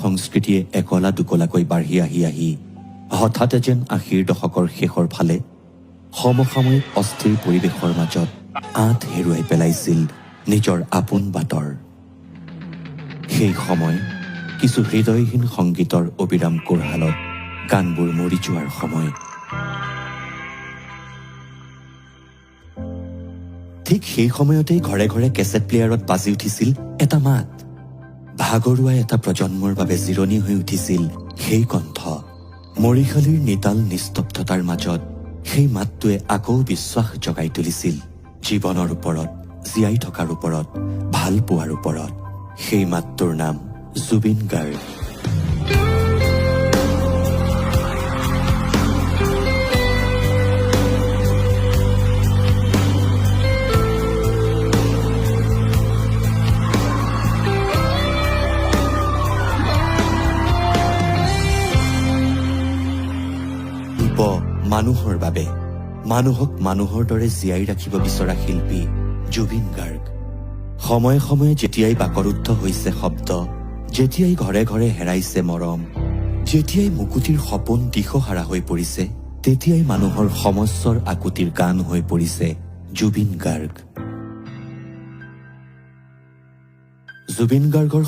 সংস্কৃতিয়ে একলা দুকলাকৈ বাঢ়ি আহি হঠাতে যেন ৮০ৰ দশকৰ শেষৰ ফালে সমসাময়িক অস্থিৰ পৰিৱেশৰ মাজত আঁত হেৰুৱাই পেলাইছিল নিজৰ আপোন বাটৰ। সেই সময় কিছু হৃদয়হীন সংগীতৰ অবিৰাম কোৰহালত গানবোৰ মৰি যোৱাৰ সময়। ঠিক সেই সময়তেই ঘৰে ঘৰে কেছেট প্লেয়াৰত বাজি উঠিছিল এটা মাত। ভাগৰুৱা এটা প্ৰজন্মৰ বাবে জিৰণি হৈ উঠিছিল সেই কণ্ঠ। মৰিশালীৰ নিতাল নিস্তব্ধতাৰ মাজত সেই মাতটোৱে আকৌ বিশ্বাস জগাই তুলিছিল জীৱনৰ ওপৰত, জীয়াই থকাৰ ওপৰত, ভাল পোৱাৰ ওপৰত। সেই মাতটোৰ নাম জুবিন গাৰ্গ। মানুহৰ বাবে, মানুহক মানুহৰ দৰে জীয়াই ৰাখিব বিচৰা শিল্পী জুবিন গাৰ্গ। সময়ে সময়ে যেতিয়াই বাকৰুদ্ধ হৈছে শব্দ, যেতিয়াই ঘৰে ঘৰে হেৰাইছে মৰম, যেতিয়াই মুকুতিৰ সপোন দিশহাৰা হৈ পৰিছে, তেতিয়াই মানুহৰ সমস্যৰ আকুতিৰ গান হৈ পৰিছে জুবিন গাৰ্গ। জুবিন গাৰ্গৰ